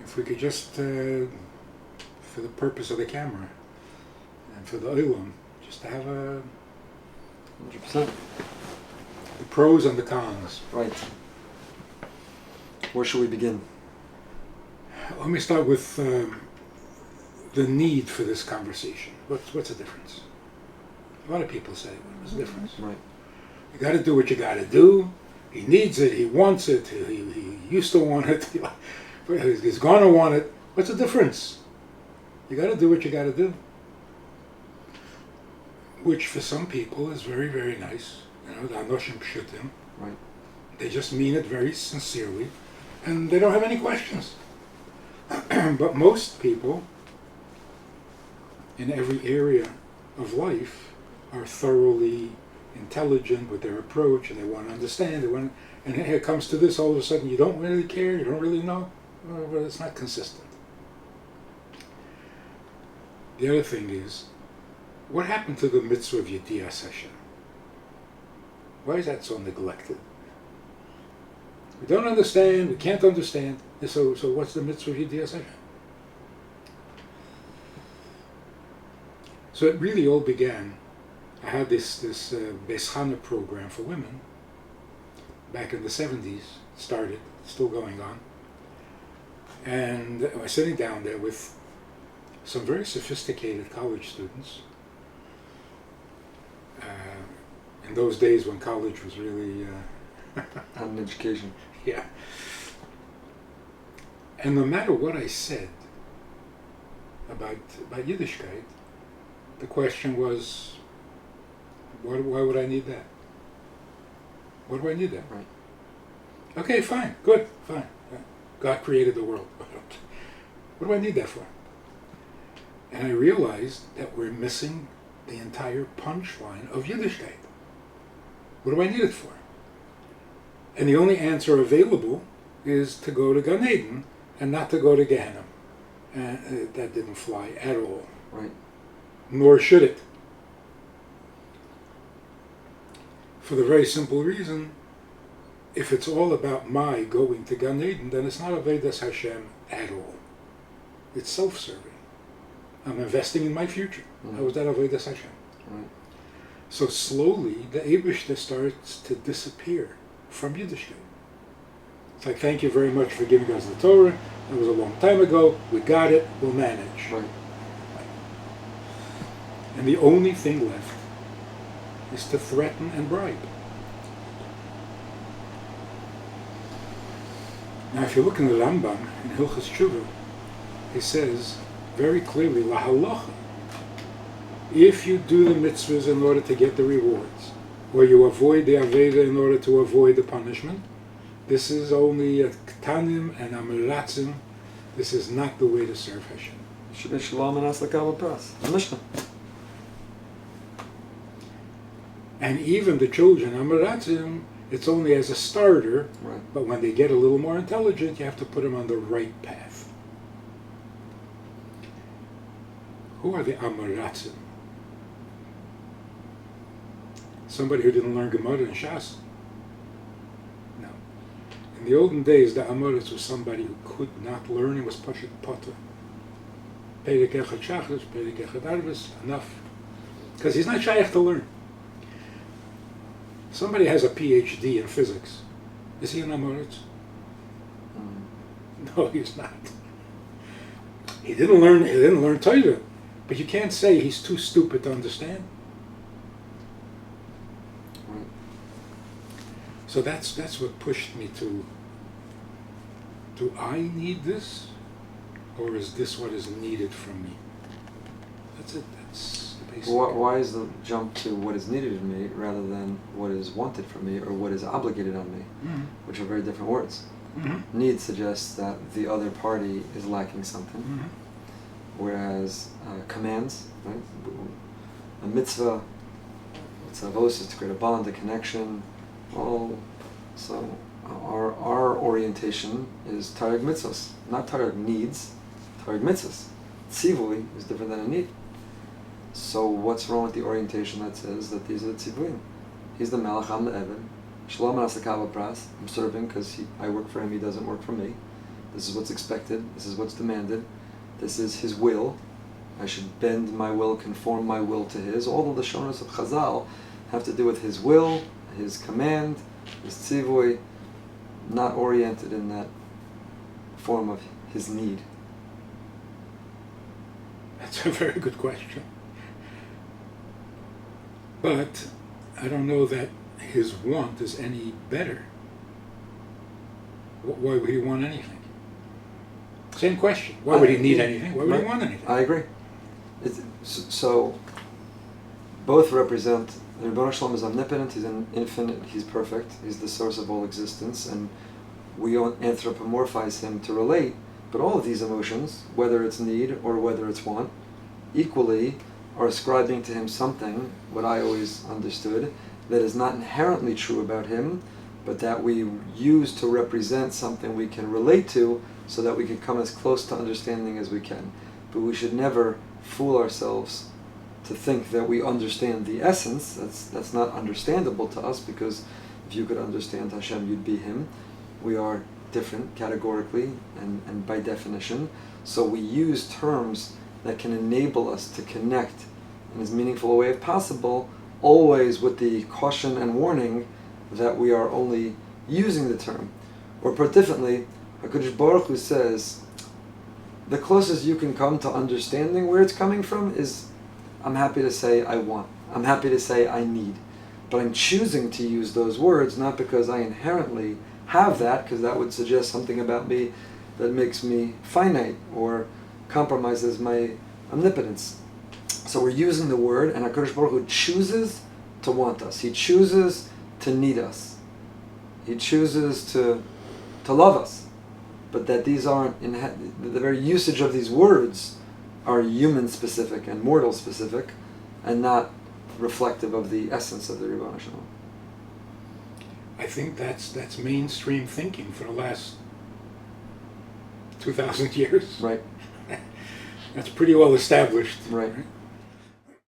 if we could just, for the purpose of the camera and for the olam, just to have 100%. the pros and the cons. Right. Where should we begin? Let me start with the need for this conversation. What's the difference? A lot of people say, what's the difference? Right. You got to do what you got to do. He needs it. He wants it. He used to want it. He's going to want it. What's the difference? You got to do what you got to do. Which for some people is very, very nice. You know, the anoshim pshutim. Right. They just mean it very sincerely, and they don't have any questions. But most people in every area of life are thoroughly intelligent with their approach, and they want to understand. And here it comes to this, all of a sudden you don't really care, you don't really know. Well, it's not consistent. The other thing is, what happened to the mitzvah of Yediyas Hashem? Why is that so neglected? We don't understand, we can't understand. So what's the mitzvah of Yediyas Hashem? So it really all began. I had this Beis Chana program for women back in the 70s. Started, still going on. And I was sitting down there with some very sophisticated college students. In those days when college was really... Had an education. Yeah. And no matter what I said about Yiddishkeit, the question was, why would I need that? What do I need that? Right. Okay, fine, good, fine. God created the world. What do I need that for? And I realized that we're missing the entire punchline of Yiddishkeit. What do I need it for? And the only answer available is to go to Gan Eden and not to go to Gehenna. And that didn't fly at all. Right. Nor should it. For the very simple reason, if it's all about my going to Gan Eden, then it's not Avodas Hashem at all. It's self-serving. I'm investing in my future. How is that Avodas Hashem? Right. So slowly, the Eibishter starts to disappear from Yiddishkeit. It's like, thank you very much for giving us the Torah. It was a long time ago. We got it. We'll manage. Right. And the only thing left is to threaten and bribe. Now, if you look in the Rambam, in Hilchas Tshuva, he says very clearly, La halacha, if you do the mitzvahs in order to get the rewards, or you avoid the aveda in order to avoid the punishment, this is only a ktanim and amiratzim. This is not the way to serve Hashem. Should be shalom and aslakava pras. The Mishnah. And even the children, amiratzim, it's only as a starter, Right. but when they get a little more intelligent, you have to put them on the right path. Who are the amiratzim? Somebody who didn't learn Gemara and Shas? No. In the olden days, the Amoritz was somebody who could not learn and was Pashut Potter. Perek Echad Shachris, Perek Echad Arvis, enough. Because he's not shaykh to learn. Somebody has a PhD in physics. Is he an Amoritz? No, he's not. He didn't learn Torah. But you can't say he's too stupid to understand. Right. So that's what pushed me to, do I need this? Or is this what is needed from me? That's it. That's the basic. Why is the jump to what is needed in me rather than what is wanted from me or what is obligated on me, Mm-hmm. which are very different words. Mm-hmm. Need suggests that the other party is lacking something, Mm-hmm. whereas commands, right? A mitzvah, it's avos, is to create a bond, a connection. All so our orientation is tareg mitzvahs, not tareg needs, tareg mitzvahs. Tzivui is different than a need. So what's wrong with the orientation that says that these are the tzivuim? He's the melech, I'm the eved. Shalom asakava pras. I'm serving because I work for him, he doesn't work for me. This is what's expected. This is what's demanded. This is His will. I should bend my will, conform my will to His. All of the shonas of Chazal have to do with His will, His command, His tzivui, not oriented in that form of His need. That's a very good question. But I don't know that His want is any better. Why would He want anything? Same question. Why would He need anything? Why would He want anything? I agree. So, both represent, the Rebbeinu Shalom is omnipotent, He's infinite, He's perfect, He's the source of all existence, and we anthropomorphize Him to relate, but all of these emotions, whether it's need or whether it's want, equally are ascribing to Him something, what I always understood, that is not inherently true about Him, but that we use to represent something we can relate to so that we can come as close to understanding as we can. But we should never fool ourselves to think that we understand the essence. That's not understandable to us, because if you could understand Hashem, you'd be Him. We are different categorically and by definition. So we use terms that can enable us to connect in as meaningful a way as possible, always with the caution and warning that we are only using the term. Or put differently, HaKadosh Baruch Hu says, the closest you can come to understanding where it's coming from is, I'm happy to say I want. I'm happy to say I need. But I'm choosing to use those words not because I inherently have that, because that would suggest something about me that makes me finite or compromises my omnipotence. So we're using the word, and HaKadosh Baruch Hu chooses to want us. He chooses to need us. He chooses to love us. But that these aren't, the very usage of these words are human-specific and mortal-specific, and not reflective of the essence of the Rebbeinu Shalom. I think that's mainstream thinking for the last 2,000 years. Right. That's pretty well established. Right.